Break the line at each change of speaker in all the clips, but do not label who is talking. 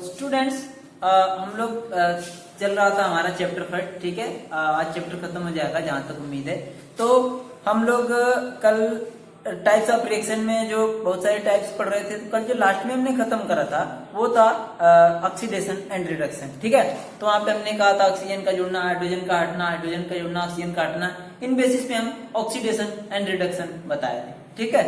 Students हम लोग चल रहा था हमारा चैप्टर 5, ठीक है। आज चैप्टर खत्म हो जाएगा जहां तक उम्मीद है। तो हम लोग कल टाइप्स ऑफ रिएक्शन में जो बहुत सारे टाइप्स पढ़ रहे थे, तो कल जो लास्ट में हमने खत्म करा था वो था ऑक्सीडेशन एंड रिडक्शन, ठीक है। तो वहां पे हमने कहा था ऑक्सीजन का जुड़ना, हाइड्रोजन का हटना, हाइड्रोजन का जुड़ना, ऑक्सीजन का हटना, इन बेसिस पे हम ऑक्सीडेशन एंड रिडक्शन बताए थे, ठीक है।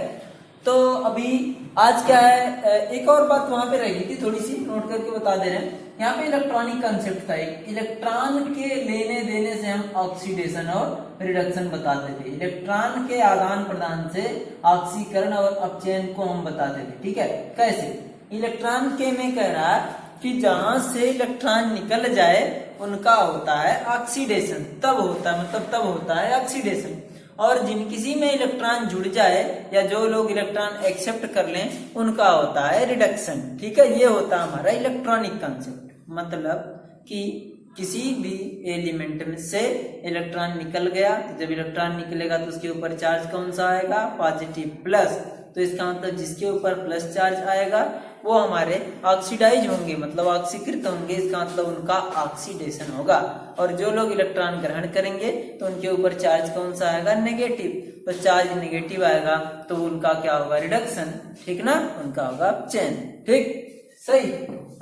तो अभी आज क्या है, एक और बात वहां पे रह गई थी, थोड़ी सी नोट करके बता दे रहे हैं। यहाँ पे इलेक्ट्रॉनिक कंसेप्ट था, एक इलेक्ट्रॉन के लेने देने से हम ऑक्सीडेशन और रिडक्शन बताते थे। इलेक्ट्रॉन के आदान प्रदान से ऑक्सीकरण और अपचयन को हम बताते थे, ठीक है। कैसे? इलेक्ट्रॉन के में कह रहा है कि जहां से इलेक्ट्रॉन निकल जाए उनका होता है ऑक्सीडेशन, तब होता है, मतलब तब होता है ऑक्सीडेशन। और जिन किसी में इलेक्ट्रॉन जुड़ जाए या जो लोग इलेक्ट्रॉन एक्सेप्ट कर लें उनका होता है रिडक्शन, ठीक है। ये होता है हमारा इलेक्ट्रॉनिक कंसेप्ट। मतलब कि किसी भी एलिमेंट में से इलेक्ट्रॉन निकल गया, तो जब इलेक्ट्रॉन निकलेगा तो उसके ऊपर चार्ज कौन सा आएगा? Positive plus. तो इसका मतलब जिसके ऊपर प्लस चार्ज आएगा वो हमारे ऑक्सीडाइज होंगे, मतलब ऑक्सीकृत होंगे। इसका मतलब उनका ऑक्सीडेशन होगा। और जो लोग इलेक्ट्रॉन ग्रहण करेंगे तो उनके ऊपर चार्ज कौन सा आएगा? नेगेटिव। तो चार्ज नेगेटिव आएगा तो उनका क्या होगा? रिडक्शन, ठीक ना, उनका होगा अपचयन, ठीक, सही।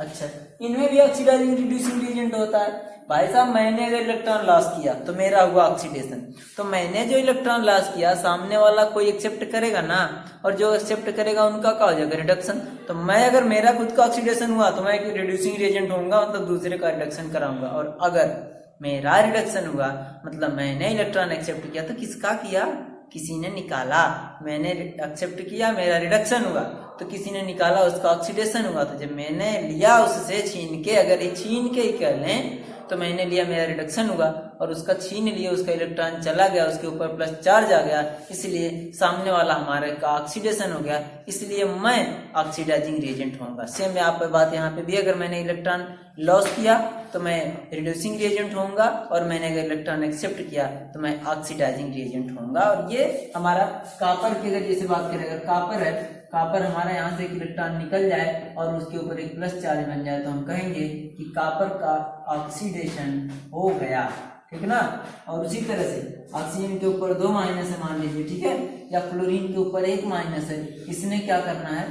अच्छा, इनमें भी ऑक्सीडाइजिंग रिड्यूसिंग एजेंट होता है। भाई साहब, मैंने अगर इलेक्ट्रॉन लॉस किया तो मेरा हुआ ऑक्सीडेशन। तो मैंने जो इलेक्ट्रॉन लॉस किया, सामने वाला कोई एक्सेप्ट करेगा ना, और जो एक्सेप्ट करेगा उनका क्या हो जाएगा? रिडक्शन। तो मैं अगर मेरा खुद का ऑक्सीडेशन हुआ तो मैं एक रिड्यूसिंग एजेंट होऊंगा, मतलब दूसरे का रिडक्शन कराऊंगा। और अगर मेरा रिडक्शन हुआ, मतलब मैंने इलेक्ट्रॉन एक्सेप्ट किया, तो किसका किया? किसी ने निकाला। मैंने एक्सेप्ट किया, मेरा रिडक्शन हुआ, तो किसी ने निकाला, उसका ऑक्सीडेशन हुआ। तो जब मैंने लिया उससे छीन के, अगर ये छीन के ही कर लें तो मैंने लिया, मेरा रिडक्शन हुआ, और उसका छीन लिया, उसका इलेक्ट्रॉन चला गया, उसके ऊपर प्लस चार्ज आ गया, इसलिए सामने वाला हमारे का ऑक्सीडेशन हो गया, इसलिए मैं ऑक्सीडाइजिंग रिएजेंट होऊंगा। सेम आप बात यहाँ पे भी, अगर मैंने इलेक्ट्रॉन लॉस किया तो मैं रिड्यूसिंग रिएजेंट होऊंगा, और मैंने अगर इलेक्ट्रॉन एक्सेप्ट किया तो मैं ऑक्सीडाइजिंग रिएजेंट होऊंगा। और ये हमारा कापर की अगर जैसे बात करें, अगर कापर है, कापर हमारा यहाँ से एक इलेक्ट्रॉन निकल जाए और उसके ऊपर एक प्लस चार्ज बन जाए, तो हम कहेंगे कि कापर का ऑक्सीडेशन हो गया, ठीक ना। और उसी तरह से ऑक्सीजन के ऊपर 2 माइनस है मान लीजिए, ठीक है, या क्लोरीन के ऊपर 1 माइनस है, इसने क्या करना है?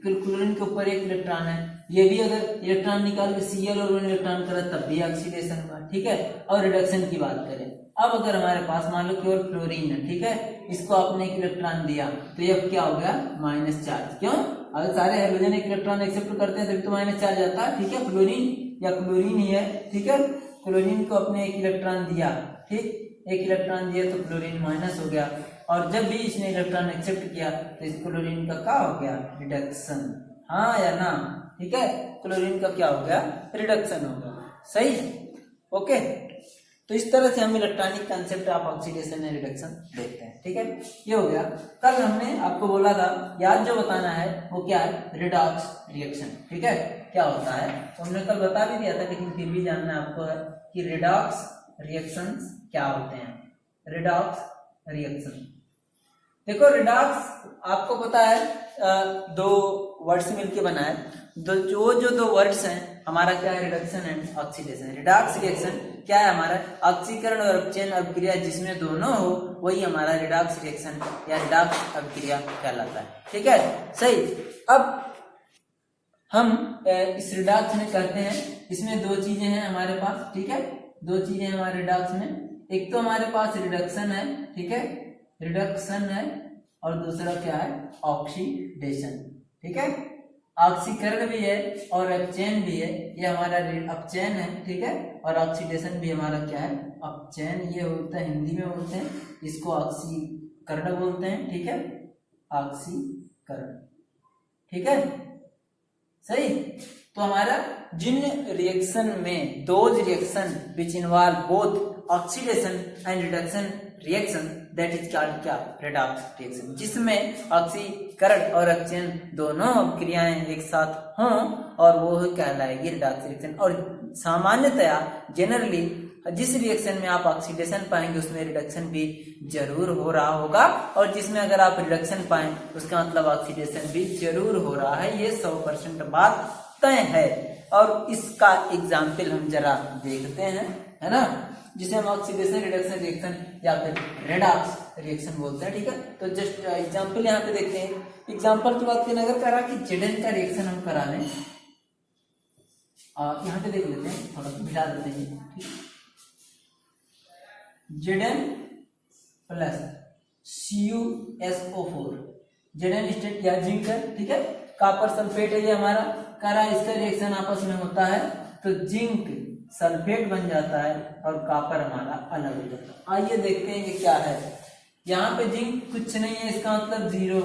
क्लोरीन के ऊपर 1 इलेक्ट्रॉन है, ये भी अगर इलेक्ट्रॉन निकाल के Cl और 1 इलेक्ट्रॉन करे तब भी ऑक्सीडेशन हुआ, ठीक है। और रिडक्शन की बात करें, अब अगर हमारे पास मान लो केवल क्लोरीन है, ठीक है, इसको आपने 1 इलेक्ट्रॉन दिया, तो ये अब क्या हो गया? Minus charge. क्यों? अगर सारे हाइड्रोजन 1 इलेक्ट्रॉन एक्सेप्ट करते हैं तभी तो माइनस चार्ज आता है, ठीक है। क्लोरीन या क्लोरीन ही है, ठीक है, क्लोरीन को अपने 1 इलेक्ट्रॉन दिया, ठीक, 1 इलेक्ट्रॉन दिया तो क्लोरीन माइनस हो गया, और जब भी इसने इलेक्ट्रॉन एक्सेप्ट किया तो इस क्लोरीन का क्या हो गया? रिडक्शन, हाँ या ना, ठीक है। क्लोरीन का क्या हो गया? रिडक्शन हो गया, सही, ओके। तो इस तरह से हम electronic concept of oxidation and reduction देखते हैं, ठीक है। ये हो गया। कल हमने आपको बोला था, याद जो बताना है वो क्या है? रिडॉक्स रिएक्शन, ठीक है, क्या होता है तो हमने कल बता भी दिया था, लेकिन फिर भी जानना आपको है कि रिडॉक्स रिएक्शंस क्या होते हैं। रिडॉक्स रिएक्शन, देखो रिडॉक्स आपको पता है 2 वर्ड्स मिलके बना है। जो 2 वर्ड्स हैं हमारा क्या है? Reduction and oxidation. Redox reaction क्या है? हमारा ऑक्सीकरण और अपचयन अभिक्रिया जिसमें दोनों हो वही हमारा रिडॉक्स रिएक्शन या रिडॉक्स अभिक्रिया कहलाता है, ठीक है, सही। अब हम इस रिडॉक्स में करते हैं, इसमें 2 चीजें हैं हमारे पास, ठीक है, 2 चीजें हमारे रिडॉक्स में। एक तो हमारे पास रिडक्शन है, ठीक है, रिडक्शन है, और दूसरा क्या है? ऑक्सीडेशन, ठीक है। ऑक्सीकरण भी है और अपचयन भी है, ये हमारा अपचयन है, ठीक है, और ऑक्सीडेशन भी हमारा क्या है? अपचयन। ये होता है, हिंदी में बोलते हैं इसको ऑक्सीकरण बोलते हैं, ठीक है, ऑक्सीकरण, ठीक है, सही। तो हमारा जिन रिएक्शन में those reaction which involve both oxidation and reduction reaction, that is called क्या? रिडॉक्स रिएक्शन, जिसमें ऑक्सीकरण और अपचयन दोनों क्रियाएं एक साथ हों और वो कहलाएगी रिडॉक्स रिएक्शन। और सामान्यतया जनरली जिस रिएक्शन में आप ऑक्सीडेशन पाएंगे उसमें रिडक्शन भी जरूर हो रहा होगा, और जिसमें अगर आप रिडक्शन पाएं उसका मतलब ऑक्सीडेशन भी जरूर हो रहा है। ये 100% बात तय है। और इसका एग्जाम्पल हम जरा देखते हैं, है ना, जिसे हम ऑक्सीडेशन रिडक्शन रिएक्शन या फिर रेडॉक्स रिएक्शन बोलते हैं। ठीक है, तो जस्ट एग्जाम्पल यहाँ पे देखते हैं। एग्जाम्पल की बात अगर करा कि Zn का रिएक्शन हम करा लें, यहाँ पे देख लेते हैं, थोड़ा मिटा देते हैं। Zn plus CuSO4, Zn state या जिंक है, ठीक है, कॉपर सल्फेट है ये हमारा, करा इसका रिएक्शन आपस में होता है तो जिंक सल्फेट बन जाता है और कॉपर हमारा अलग हो जाता है। आइए देखते हैं कि क्या है। यहाँ पे जिंक कुछ नहीं है, इसका मतलब 0,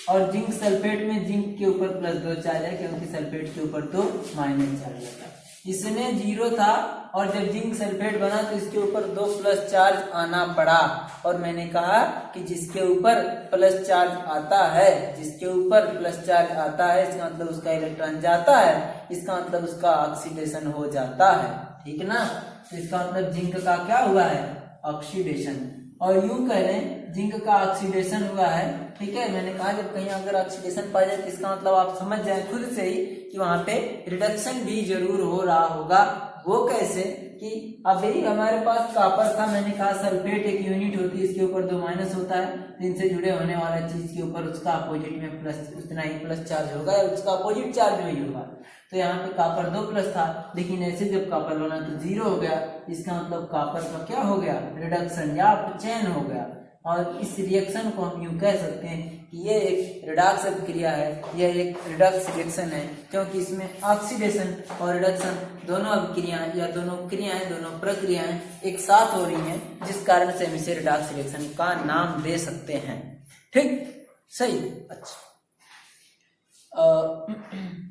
और जिंक सल्फेट में जिंक के ऊपर +2 चार्ज है, क्योंकि सल्फेट के ऊपर तो माइनस चार्ज है। इसमें 0 था और जब जिंक सल्फेट बना तो इसके ऊपर 2+ चार्ज आना पड़ा, और मैंने कहा कि जिसके ऊपर प्लस चार्ज आता है, जिसके ऊपर प्लस चार्ज आता है, इसका मतलब उसका इलेक्ट्रॉन जाता है, इसका मतलब उसका ऑक्सीडेशन हो जाता है। ठीक ना, तो इसका मतलब जिंक का क्या हुआ है, ऑक्सीडेशन। और यूं कह लें जिंक का ऑक्सीडेशन हुआ है। ठीक है, मैंने कहा जब कहीं अगर ऑक्सीडेशन पाया जाए तो इसका मतलब आप समझ जाए खुद से ही कि वहां पे रिडक्शन भी जरूर हो रहा होगा। वो कैसे कि अभी हमारे पास कॉपर था, मैंने कहा सल्फेट एक यूनिट होती है, इसके ऊपर 2 माइनस होता है, इनसे जुड़े होने वाला चीज के ऊपर उसका अपोजिट में प्लस उतना ही प्लस चार्ज होगा, उसका अपोजिट चार्ज वही होगा। तो यहाँ पे कॉपर 2+ था, लेकिन ऐसे जब कॉपर बना तो 0 हो गया, इसका मतलब कॉपर का क्या हो गया, रिडक्शन या अपचयन हो गया। और इस रिएक्शन को हम यूं कह सकते हैं कि ये एक रिडॉक्स अभिक्रिया है, यह एक रिडक्स रिएक्शन है, क्योंकि इसमें ऑक्सीडेशन और रिडक्शन दोनों अभिक्रियाएं या दोनों क्रियाएं, दोनों प्रक्रियाएं एक साथ हो रही हैं, जिस कारण से हम इसे रिडॉक्स रिएक्शन का नाम दे सकते हैं। ठीक, सही, अच्छा।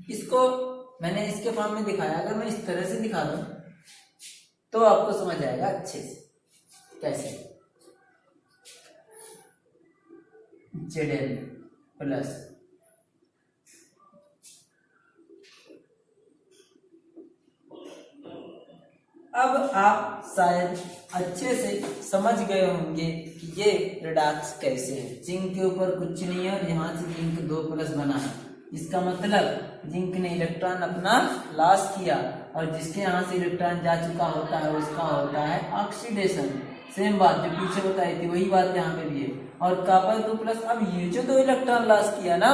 इसको मैंने इसके फॉर्म में दिखाया, अगर मैं इस तरह से दिखा दूं तो आपको समझ आएगा अच्छे से कैसे। Zn प्लस अब आप शायद अच्छे से समझ गए होंगे कि ये रिडॉक्स कैसे है। जिंक के ऊपर कुछ नहीं है और यहाँ से जिंक 2+ बना है, इसका मतलब जिंक ने इलेक्ट्रॉन अपना लॉस किया, और जिसके यहाँ से इलेक्ट्रॉन जा चुका होता है उसका होता है ऑक्सीडेशन। सेम बात जो पीछे बताई थी वही बात यहाँ पे भी है। और कॉपर 2+, अब ये जो 2 इलेक्ट्रॉन लॉस किया ना,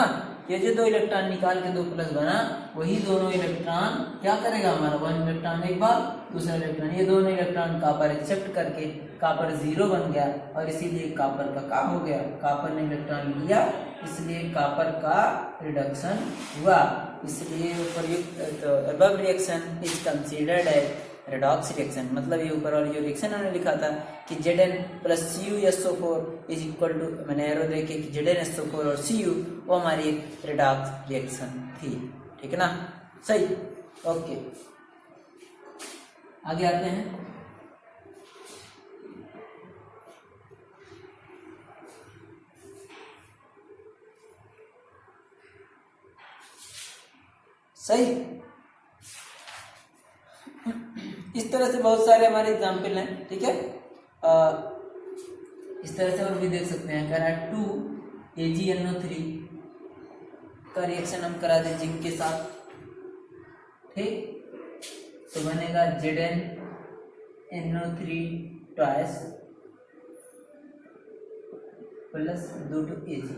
ये जो 2 इलेक्ट्रॉन निकाल के 2+ बना, वही दोनों इलेक्ट्रॉन क्या करेगा हमारा, 1 इलेक्ट्रॉन एक बार, दूसरा इलेक्ट्रॉन, ये दोनों इलेक्ट्रॉन कॉपर एक्सेप्ट करके कॉपर 0 बन गया, और इसीलिए कॉपर का काम हो गया, कॉपर ने इलेक्ट्रॉन लिया, इसलिए कॉपर का रिडक्शन हुआ। इसलिए उपयुक्त above reaction is considered as redox reaction. मतलब ये ऊपर वाली जो रिएक्शन हमने लिखा था कि Zn plus CuSO4 is equal to, मैंने एरो देखे कि ZnSO4 और Cu वो हमारी एक रेडॉक्स रिएक्शन थी। ठीक है ना, सही, ओके। आगे आते हैं। सही, इस तरह से बहुत सारे हमारे एग्जाम्पल हैं। ठीक है, इस तरह से और भी देख सकते हैं। करा 2AgNO3 का रिएक्शन हम करा दें जिंक के साथ, ठीक, तो बनेगा ZnNO3 ट्वाइस प्लस 2Ag।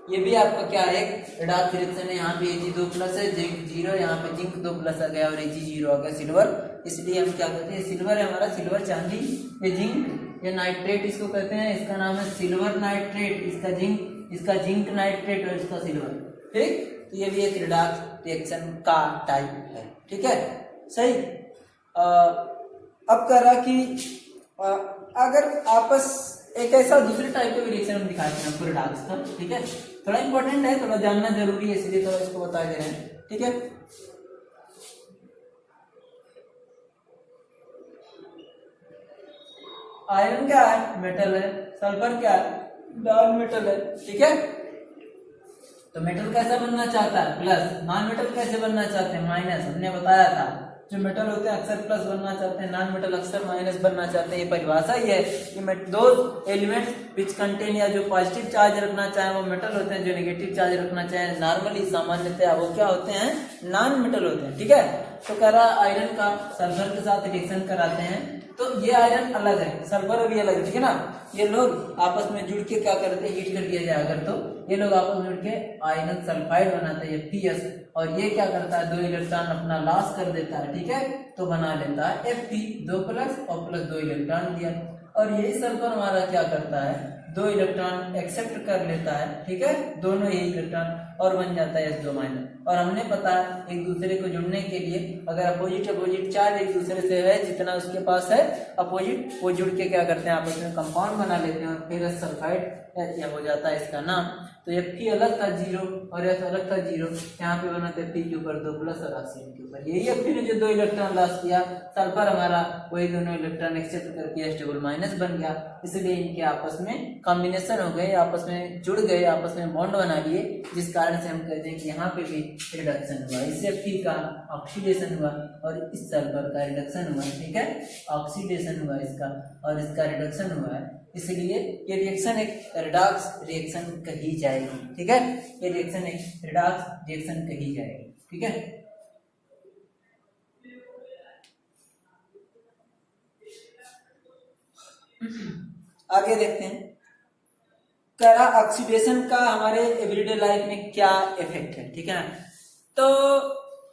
ये भी आपका क्या है, रिडॉक्स रिएक्शन है। यहाँ पे Ag 2+ है, जिंक 0, यहाँ पे जिंक 2+ आ गया और Ag 0 आ गया, सिल्वर। इसलिए हम क्या कहते हैं, सिल्वर है हमारा, सिल्वर चांदी, ये जिंक, ये नाइट्रेट इसको कहते हैं, इसका नाम है सिल्वर नाइट्रेट, इसका जिंक नाइट्रेट और इसका सिल्वर। ठीक, तो ये भी एक रिडॉक्स रिएक्शन का टाइप है। ठीक है, सही। अब करा कि अगर आपस एक ऐसा दूसरे टाइप का रिएक्शन हम दिखाते हैं आपको रिडॉक्स का। ठीक है, थोड़ा इंपॉर्टेंट है, थोड़ा जानना जरूरी है, इसलिए थोड़ा इसको बता दे रहे हैं। ठीक है, आयरन क्या है, मेटल है, सल्फर क्या है, नॉन मेटल है। ठीक है, तो मेटल कैसा बनना चाहता है, प्लस, नॉन मेटल कैसे बनना चाहते हैं, माइनस। हमने बताया था जो मेटल होते हैं अक्सर प्लस बनना चाहते हैं, नॉन मेटल अक्सर माइनस बनना चाहते हैं। ये परिभाषा ही है कि दो एलिमेंट विच कंटेन, या जो पॉजिटिव चार्ज रखना चाहे वो मेटल होते हैं, जो नेगेटिव चार्ज रखना चाहे नॉर्मली सामान्यतः वो क्या होते हैं, नॉन मेटल होते हैं। ठीक है, तो कह रहा आयरन का सल्फर के साथ रिएक्शन कराते हैं तो ये आयरन अलग है, सल्फर भी अलग है, ठीक है ना। ये लोग आपस में जुड़ के क्या करते हैं, हीट कर दिया जाए अगर तो ये लोग आपस में जुड़ के आयरन सल्फाइड बनाते हैं Ps, और ये क्या करता है 2 इलेक्ट्रॉन अपना लॉस कर देता है, ठीक है, तो बना लेता है Fe 2 प्लस और प्लस 2 इलेक्ट्रॉन दिया। और यही सल्फर हमारा क्या करता है 2 इलेक्ट्रॉन एक्सेप्ट कर लेता है, ठीक है, दोनों यही इलेक्ट्रॉन, और बन जाता है H2 माइनस। और हमने पता है एक दूसरे को जुड़ने के लिए अगर अपोजिट चार्ज एक दूसरे से है, जितना उसके पास है अपोजिट, वो जुड़ के क्या करते हैं आपस में कंपाउंड बना लेते हैं और फिर सल्फाइड या हो जाता है इसका नाम। तो Fe अलग था 0 और H अलग था 0, यहाँ पे बना था P के ऊपर 2 प्लस और ऑक्सीजन के ऊपर, यही Fe ने जो 2 इलेक्ट्रॉन लॉस किया, सल्फर हमारा वही दोनों इलेक्ट्रॉन एक्सेप्ट करके H माइनस बन गया, इसलिए इनके आपस में कॉम्बिनेशन हो गए, आपस में जुड़ गए, आपस में बॉन्ड बना लिए, जिस कारण से हम कहते हैं कि यहाँ पे भी रिडक्शन हुआ, इससे Fe का ऑक्सीडेशन हुआ और इस सल्फर का रिडक्शन हुआ, ठीक है, ऑक्सीडेशन हुआ इसका और इसका रिडक्शन हुआ है, इसलिए ये रिएक्शन एक रिडॉक्स रिएक्शन कही जाएगी, ठीक है, ये रिएक्शन एक रिडॉक्स रिएक्शन कही जाएगी, ठीक है। आगे देखते हैं, करा ऑक्सीडेशन का हमारे एवरीडे लाइफ में क्या इफेक्ट है, ठीक है ना। तो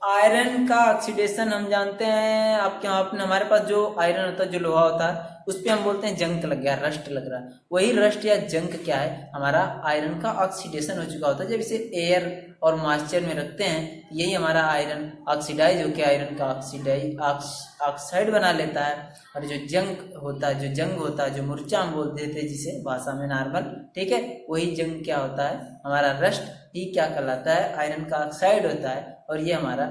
आयरन का ऑक्सीडेशन हम जानते हैं, आपके आपने हमारे पास जो आयरन होता है, जो लोहा होता है, उस पर हम बोलते हैं जंक लग गया, रस्ट लग रहा है, वही रस्ट या जंक क्या है, हमारा आयरन का ऑक्सीडेशन हो चुका होता है। जब इसे एयर और मॉइस्चर में रखते हैं, यही हमारा आयरन ऑक्सीडाइज होकर आयरन का ऑक्साइड बना लेता है। और जो जंक होता है, जो जंग होता है, जो मुर्चा हम बोल देते हैं जिसे भाषा में नॉर्मल, ठीक है, वही जंग क्या होता है, हमारा रस्ट ही क्या कहलाता है, आयरन का ऑक्साइड होता है। और ये हमारा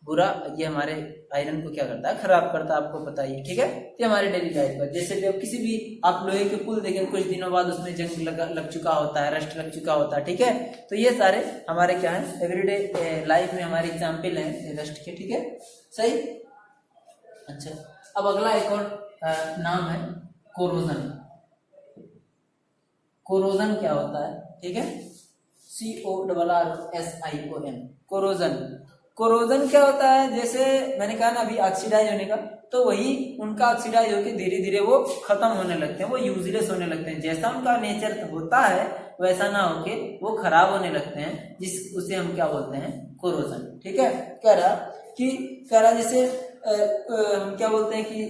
बुरा, ये हमारे आयरन को क्या करता है, खराब करता है, आपको पता ही है, ठीक है। तो हमारे डेली लाइफ पर जैसे जब किसी भी आप लोहे के पुल देखें, कुछ दिनों बाद उसमें जंग लग चुका होता है, रस्ट लग चुका होता है, ठीक है। तो ये सारे हमारे क्या है एवरीडे लाइफ में हमारे एग्जाम्पल हैं रस्ट के, ठीक है, सही। अच्छा, अब अगला एक और नाम है कोरोजन। कोरोजन क्या होता है, ठीक है, CORROSION, कोरोजन। कोरोजन क्या होता है, जैसे मैंने कहा ना अभी ऑक्सीडाइज होने का, तो वही उनका ऑक्सीडाइज होकर धीरे धीरे वो खत्म होने लगते हैं, वो यूजलेस होने लगते हैं, जैसा उनका नेचर होता है वैसा ना होके वो खराब होने लगते हैं, उसे हम क्या बोलते हैं, कोरोजन, ठीक है। कह रहा जैसे हम क्या बोलते हैं कि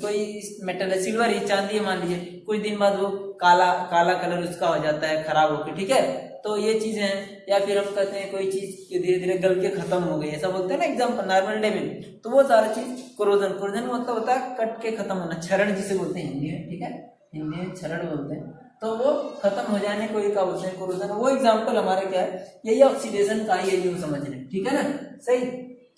कोई मेटल है, सिल्वर ही, चांदी मान लीजिए, कुछ दिन बाद वो काला काला कलर उसका हो जाता है खराब होकर, ठीक है। तो ये चीजें हैं, या फिर हम कहते हैं कोई चीज धीरे धीरे गल के खत्म हो गई, ऐसा बोलते हैं ना एग्जाम्पल नॉर्मल डे में, तो वो सारा चीज कोरोजन मतलब होता है कट के खत्म होना, क्षरण जिसे बोलते हैं हिंदी में, ठीक है, हिंदी में क्षरण बोलते हैं, तो वो खत्म हो जाने को ही क्या बोलते हैं, कोरोजन। वो एग्जाम्पल हमारे क्या है, यही ऑक्सीडेशन का ही यूं समझ रहे, ठीक है ना, सही।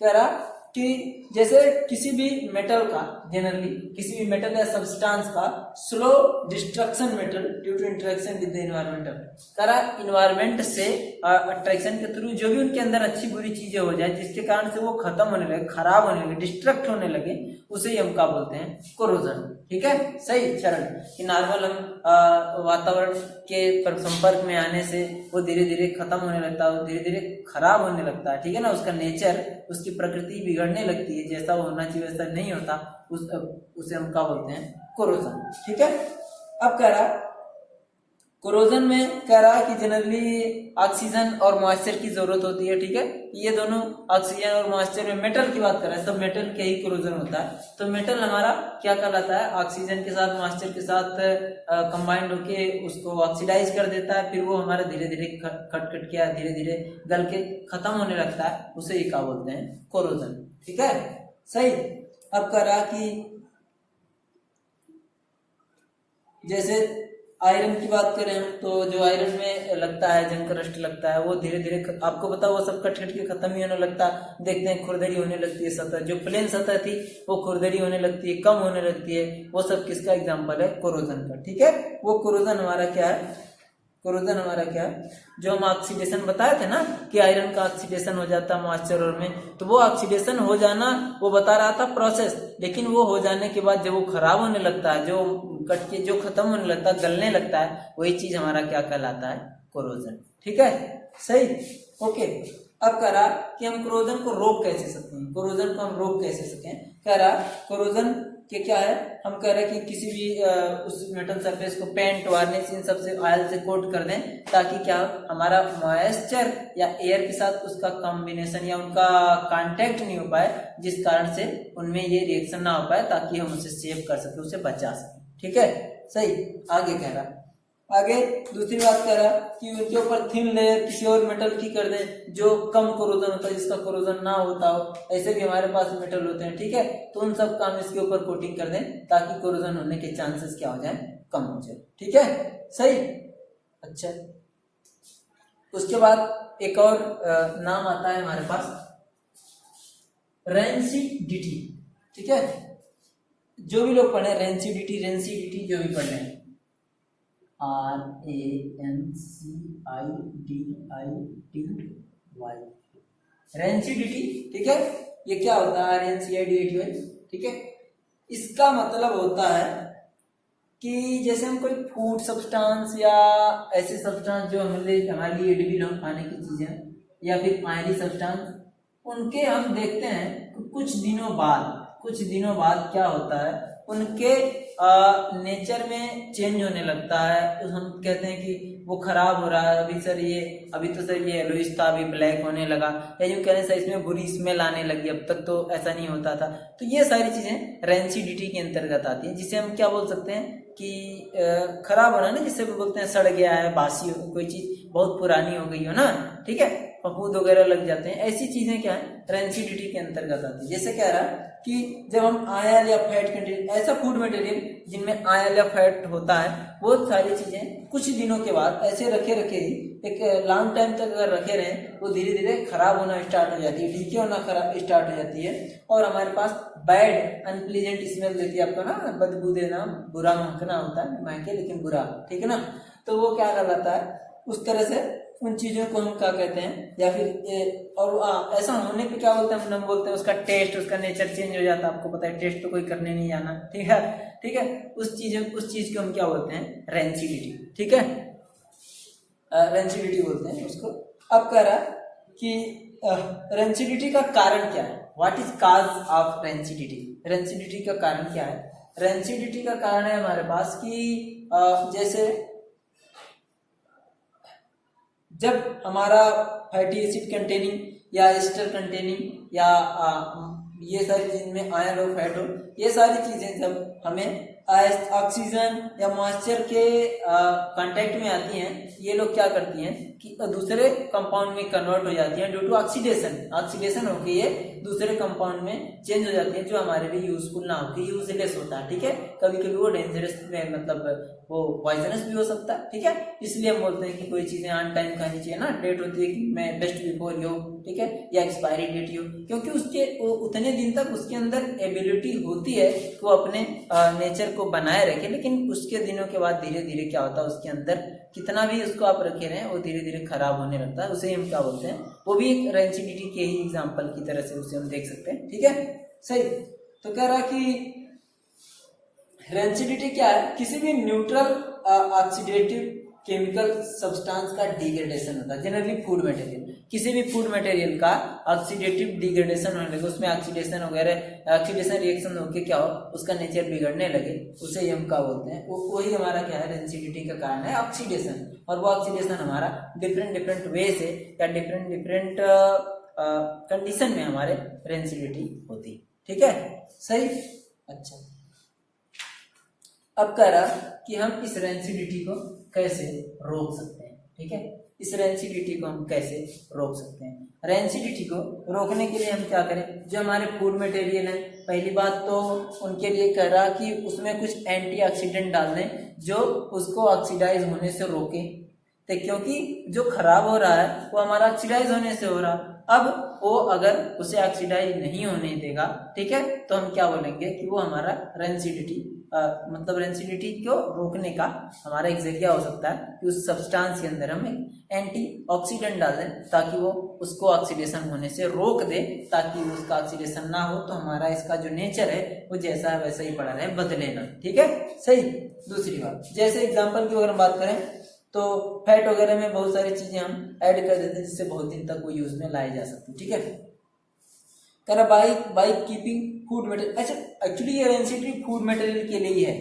कह रहा कि जैसे किसी भी मेटल का, जनरली किसी भी मेटल या सब्सटेंस का slow destruction metal due to interaction with the environmental, करा इन्वायरमेंट से अट्रैक्शन के थ्रू जो भी उनके अंदर अच्छी बुरी चीजें हो जाए, जिसके कारण से वो खत्म होने लगे, खराब होने लगे, डिस्ट्रक्ट होने लगे, उसे ही हम क्या बोलते हैं, कोरोजन, ठीक है, सही। चरण कि नॉर्मल हम वातावरण के संपर्क में आने से वो धीरे धीरे खत्म होने लगता है, धीरे धीरे खराब होने लगता है, ठीक है ना, उसका नेचर, उसकी प्रकृति बिगड़ने लगती है, जैसा वो होना चाहिए वैसा नहीं होता, उसे हम क्या बोलते हैं, कोरोजन, ठीक है। अब कह रहा कोरोजन में कह रहा है कि जनरली ऑक्सीजन और मॉइस्चर की जरूरत होती है, ठीक है, ये दोनों ऑक्सीजन और मॉइस्चर में, मेटल की बात कर रहे हैं, सब मेटल के ही कोरोजन होता है। तो मेटल हमारा क्या कहलाता है, ऑक्सीजन के साथ मॉइस्चर के साथ कंबाइंड होके उसको ऑक्सीडाइज कर देता है, फिर वो हमारा धीरे धीरे कट के धीरे धीरे गल के खत्म होने लगता है, उसे ही क्या बोलते हैं, कोरोजन, ठीक है, सही। अब कह रहा कि जैसे आयरन की बात करें हम, तो जो आयरन में लगता है, जंग रस्ट लगता है, वो धीरे धीरे आपको पता, वो सब कट के खत्म ही होने लगता है, देखते हैं खुरदरी होने लगती है सतह, जो प्लेन सतह थी वो खुरदरी होने लगती है, कम होने लगती है, वो सब किसका एग्जांपल है, कोरोजन का, ठीक है। वो कोरोजन हमारा क्या है, कोरोजन हमारा क्या है, जो हम ऑक्सीडेशन बताए थे ना कि आयरन का ऑक्सीडेशन हो जाता है मॉइस्चर और में, तो वो ऑक्सीडेशन हो जाना वो बता रहा था प्रोसेस, लेकिन वो हो जाने के बाद जब वो खराब होने लगता है, जो कट के जो खत्म होने लगता है, गलने लगता है, वही चीज हमारा क्या कहलाता है, कोरोजन। ठीक है, सही, ओके। अब कह रहा कि हम कोरोजन को रोक कैसे सकते हैं, कोरोजन को हम रोक कैसे सकें। कह रहा कोरोजन के क्या है, हम कह रहे हैं कि किसी भी उस मेटल सरफेस को पेंट वार्निश इन सब से ऑयल से कोट कर दें, ताकि क्या हमारा मॉइस्चर या एयर के साथ उसका कॉम्बिनेशन या उनका कांटेक्ट नहीं हो पाए, जिस कारण से उनमें ये रिएक्शन ना हो पाए, ताकि हम उसे सेव कर सके, उसे बचा सके। ठीक है, सही। आगे कह रहा, आगे दूसरी बात कह रहा कि उनके ऊपर थिन लेयर किसी और मेटल की कर दें जो कम कोरोजन होता है, जिसका कोरोजन ना होता हो। ऐसे भी हमारे पास मेटल होते हैं, ठीक है, तो उन सब का हम इसके ऊपर कोटिंग कर दें, ताकि कोरोजन होने के चांसेस क्या हो जाए, कम हो जाए। ठीक है, सही, अच्छा। उसके बाद एक और नाम आता है हमारे पास, रेंसिडिटी। ठीक है, जो भी लोग पढ़े रेंसिडिटी, रेंसिडिटी जो भी पढ़ रहे हैं, RANCIDITY, रेंसिडिटी। ठीक है, ये क्या होता है, RANCIDITY। ठीक है, इसका मतलब होता है कि जैसे हम कोई फूड सब्सटेंस या ऐसे सब्सटेंस जो हमारे लिए एडिबल हो, खाने की चीजें, या फिर ऑयली सब्सटेंस, उनके हम देखते हैं कुछ दिनों बाद क्या होता है, उनके नेचर में चेंज होने लगता है। तो हम कहते हैं कि वो खराब हो रहा है, अभी तो सर ये येलोइश था, अभी ब्लैक होने लगा, या यूं कहने से इसमें बुरी स्मेल आने लगी, अब तक तो ऐसा नहीं होता था। तो ये सारी चीजें रेंसिडिटी के अंतर्गत आती हैं, जिसे हम क्या बोल सकते हैं कि खराब होना ना, जिसे बोलते हैं सड़ गया है, बासी कोई चीज बहुत पुरानी हो गई हो ना, ठीक है, फफूंद वगैरह लग जाते हैं, ऐसी चीजें क्या है, रेंसिडिटी के अंतर्गत आती है। जैसे कह रहा कि जब हम आयल या फैट कंटेंट, ऐसा फूड मटेरियल जिनमें आयल या फैट होता है, वो सारी चीजें कुछ दिनों के बाद ऐसे रखे ही एक लॉन्ग टाइम तक अगर रखे रहे, वो धीरे धीरे खराब होना स्टार्ट हो जाती है, ढीके होना खराब स्टार्ट हो जाती है, और हमारे पास बैड अनप्लीजेंट स्मेल देती है, आपको ना बदबू देना, बुरा महकना होता है, महके लेकिन बुरा, ठीक है ना। तो वो क्या कहलाता है, उस तरह से उन चीजों को हम क्या कहते हैं, या फिर और ऐसा होने पे क्या बोलते हैं, हम बोलते हैं उसका टेस्ट, उसका नेचर चेंज हो जाता है। आपको पता है टेस्ट तो कोई करने नहीं जाना, ठीक है, उस चीज को हम क्या बोलते हैं, रेंसिडिटी। ठीक है, रेंसिडिटी बोलते हैं उसको। अब कह रहा कि रेंसिडिटी का कारण क्या है, what is cause of rancidity, rancidity का कारण क्या है। रेंसिडिटी का कारण है हमारे पास कि जैसे जब हमारा फैटी एसिड कंटेनिंग या एस्टर कंटेनिंग या ये सारी जिनमें आयरन और फैट हो, ये सारी चीजें जब हमें ऑक्सीजन या मॉइस्चर के कांटेक्ट में आती हैं, ये लोग क्या करती हैं कि दूसरे कंपाउंड में कन्वर्ट हो जाती हैं ड्यू टू ऑक्सीडेशन होकर ये दूसरे कंपाउंड में चेंज हो जाती है, जो हमारे लिए यूजफुल ना होकर यूजलेस होता है। ठीक है, कभी कभी वो डेंजरस मतलब वो पॉइजनस भी हो सकता है। ठीक है, इसलिए हम बोलते हैं कि कोई चीजें ऑन टाइम खानी चाहिए ना, डेट होती है कि मैं बेस्ट बिफोर यो, ठीक है, या एक्सपायरी डेट यो, क्योंकि उसके उतने दिन तक उसके अंदर एबिलिटी होती है कि वो अपने नेचर को बनाए रखे, लेकिन उसके दिनों के बाद धीरे धीरे क्या होता है, उसके अंदर कितना भी उसको आप रखे रहे वो धीरे धीरे खराब होने लगता है। उसे हम क्या बोलते हैं, वो भी एक रेंसिडिटी के ही एग्जाम्पल की तरह से उसे हम देख सकते हैं। ठीक है, सही। तो कह रहा कि रेंसिडिटी क्या है, किसी भी न्यूट्रल ऑक्सीडेटिव केमिकल सब्सटेंस का डिग्रेडेशन होता है। जनरली फूड मटेरियल, किसी भी फूड मटेरियल का ऑक्सीडेटिव डिग्रेडेशन होने लगे, उसमें ऑक्सीडेशन वगैरह ऑक्सीडेशन रिएक्शन होकर क्या हो, उसका नेचर बिगड़ने लगे, उसे हम क्या बोलते हैं, वही हमारा क्या है, रेंसिडिटी का कारण है ऑक्सीडेशन। और वो ऑक्सीडेशन हमारा डिफरेंट वे से या डिफरेंट कंडीशन में हमारे रेंसिडिटी होती है। ठीक है, सही, अच्छा। अब कह रहा कि हम इस रेंसिडिटी को कैसे रोक सकते हैं। ठीक है, इस रेंसिडिटी को हम कैसे रोक सकते हैं। रेंसिडिटी को रोकने के लिए हम क्या करें, जो हमारे फूड मटेरियल है, पहली बात तो उनके लिए कह रहा कि उसमें कुछ एंटीऑक्सीडेंट डाल दें जो उसको ऑक्सीडाइज होने से रोके, तो क्योंकि जो खराब हो रहा है वो हमारा ऑक्सीडाइज होने से हो रहा, अब वो अगर उसे ऑक्सीडाइज नहीं होने देगा, ठीक है, तो हम क्या बोलेंगे कि वो हमारा रेंसिडिटी मतलब रेंसिडिटी को रोकने का हमारा एक जरिया हो सकता है कि उस सब्सटेंस के अंदर हम एंटीऑक्सीडेंट डाल दें ताकि वो उसको ऑक्सीडेशन होने से रोक दे, ताकि उसका ऑक्सीडेशन ना हो तो हमारा इसका जो नेचर है वो जैसा है वैसा ही पड़ा रहे, बदले ना। ठीक है, सही। दूसरी बात, जैसे एग्जांपल की अगर हम बात करें तो फैट वगैरह में बहुत सारी चीजें हम ऐड कर देते हैं जिससे बहुत दिन तक वो यूज में लाई जा सकती है। ठीक है, कह रहा बाई कीपिंग फूड मटेरियल। अच्छा, एक्चुअली ये रेंसिडिटी फूड मटेरियल के लिए ही है,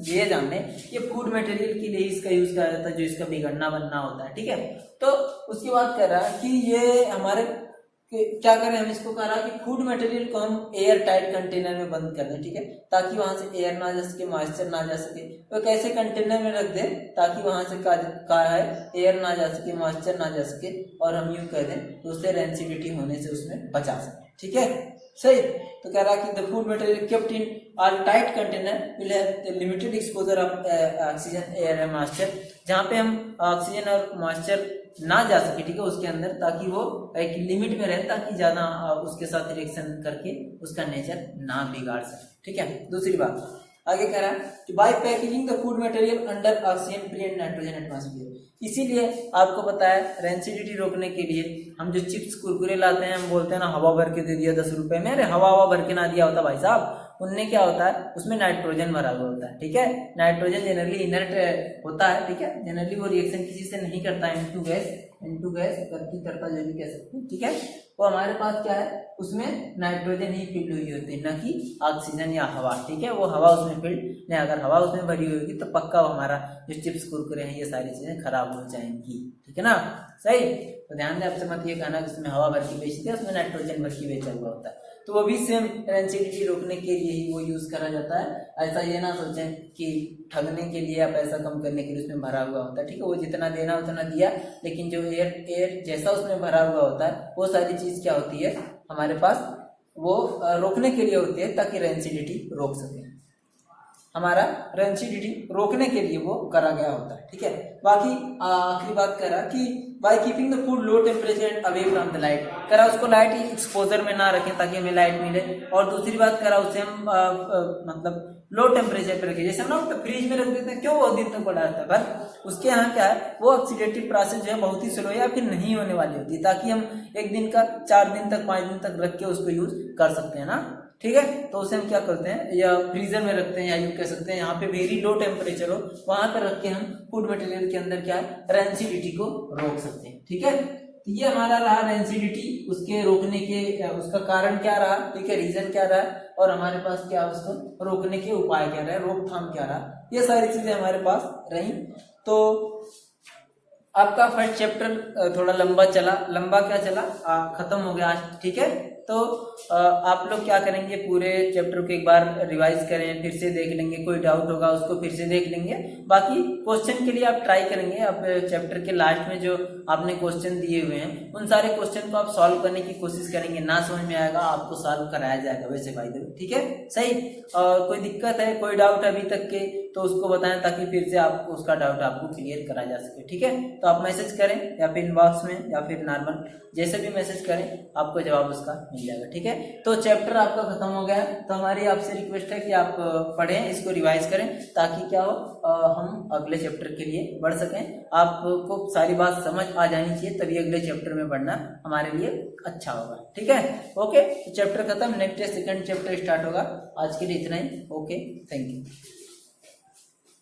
ये जान लें, ये फूड मटेरियल के लिए इसका यूज किया जाता है जो इसका बिगड़ना बनना होता है। ठीक है, तो उसकी बात कर रहा है कि ये हमारे क्या करें, हम इसको कह रहा है कि फूड मटेरियल को हम एयर टाइट कंटेनर में बंद कर दें। ठीक है, ताकि वहां से एयर ना जा सके, मॉइस्चर ना जा सके। तो कैसे कंटेनर में रख दे ताकि वहां से क्या है, एयर ना जा सके, मॉइस्चर ना जा सके, और हम यूं कह दें तो उससे रेंसिडिटी होने से उसमें बचा सके। ठीक है, सही। तो कह रहा है कि the food material kept in are tight container will have limited exposure of oxygen, air and moisture, जहाँ पे हम ऑक्सीजन और मॉइस्चर ना जा सके। ठीक है, उसके अंदर, ताकि वो एक लिमिट में रहे, ताकि ज्यादा उसके साथ रिएक्शन करके उसका नेचर ना बिगाड़ सके। ठीक है, दूसरी बात आगे कह रहा है कि by packaging the food material under oxygen free and nitrogen atmosphere. इसीलिए आपको पता है रेंसिडिटी रोकने के लिए हम जो चिप्स कुरकुरे लाते हैं, हम बोलते हैं ना हवा भर के दे दिया 10 रुपए में, अरे हवा भर के ना दिया होता भाई साहब, उनने क्या होता है उसमें नाइट्रोजन भरा हुआ होता है। ठीक है, नाइट्रोजन जनरली इनर्ट होता है। ठीक है, जनरली वो रिएक्शन किसी से नहीं करता है, इनटू गैस करता जो भी कह सकते हैं। ठीक है, वो हमारे पास क्या है, उसमें नाइट्रोजन ही फिल हुई होती है, न कि ऑक्सीजन या हवा। ठीक है, वो हवा उसमें फिल नहीं, अगर हवा उसमें भरी हुई होगी तो पक्का हमारा जो चिप्स कुरकुरे हैं ये सारी चीजें खराब हो जाएंगी। ठीक है ना, सही। तो ध्यान दें, आपसे मत ये कहना कि उसमें हवा भर की बेचते हैं, उसमें नाइट्रोजन भर की बेचा हुआ होता है। तो वो भी सेम रेंसिडिटी रोकने के लिए ही वो यूज करा जाता है। ऐसा ये ना सोचें कि ठगने के लिए या पैसा कम करने के लिए उसमें भरा हुआ होता है। ठीक है, वो जितना देना उतना दिया, लेकिन जो एयर जैसा उसमें भरा हुआ होता है वो सारी चीज क्या होती है हमारे पास, वो रोकने के लिए होती है, ताकि रेंसिडिटी रोक सके। हमारा रेंसिडिटी रोकने के लिए वो करा गया होता है। ठीक है, बाकी आखिरी बात कह रहा कि by keeping the food low temperature and away from the light, करा उसको लाइट एक्सपोजर में ना रखें ताकि हमें लाइट मिले। और दूसरी बात करा उसे हम मतलब लो टेम्परेचर पे रखें, जैसे हम लोग फ्रिज में रख देते हैं, क्यों बहुत दिन तक पड़ा रहता है, पर उसके यहाँ क्या है, वो ऑक्सीडेटिव प्रोसेस जो है बहुत ही स्लो या फिर नहीं होने वाली होती है, ताकि हम एक दिन का 4 दिन तक 5 दिन तक रख के उसको यूज कर सकते हैं ना। ठीक है, तो उसे हम क्या करते हैं, या फ्रीजर में रखते हैं, या यूं कह सकते हैं यहाँ पे वेरी लो टेम्परेचर हो, वहां पर रख के हम फूड मटेरियल के अंदर क्या है, रेंसिडिटी को रोक सकते हैं। ठीक है, तो ये हमारा रहा रेंसिडिटी, उसके रोकने के उसका कारण क्या रहा, ठीक है, रीजन क्या रहा, और हमारे पास क्या उसको रोकने के उपाय क्या रहे, रोकथाम क्या रहा, ये सारी चीजें हमारे पास रही। तो आपका फर्स्ट चैप्टर थोड़ा लंबा चला, क्या चला, खत्म हो गया आज। ठीक है, तो आप लोग क्या करेंगे, पूरे चैप्टर को एक बार रिवाइज करें, फिर से देख लेंगे, कोई डाउट होगा उसको फिर से देख लेंगे। बाकी क्वेश्चन के लिए आप ट्राई करेंगे, आप चैप्टर के लास्ट में जो आपने क्वेश्चन दिए हुए हैं उन सारे क्वेश्चन को आप सॉल्व करने की कोशिश करेंगे, ना समझ में आएगा आपको सॉल्व कराया जाएगा वैसे भाई देव। ठीक है, सही। और कोई दिक्कत है, कोई डाउट अभी तक के, तो उसको बताएं ताकि फिर से आपको उसका डाउट आपको क्लियर करा जा सके। ठीक है, तो आप मैसेज करें, या फिर इनबॉक्स में, या फिर नॉर्मल जैसे भी मैसेज करें, आपको जवाब उसका मिल जाएगा। ठीक है, तो चैप्टर आपका खत्म हो गया, तो हमारी आपसे रिक्वेस्ट है कि आप पढ़ें, इसको रिवाइज करें, ताकि क्या हो, हम अगले चैप्टर के लिए बढ़ सकें। आपको सारी बात समझ आ जानी चाहिए, तभी अगले चैप्टर में बढ़ना हमारे लिए अच्छा होगा। ठीक है, ओके, तो चैप्टर खत्म, नेक्स्ट सेकंड चैप्टर स्टार्ट होगा। आज के लिए इतना ही, ओके, थैंक यू।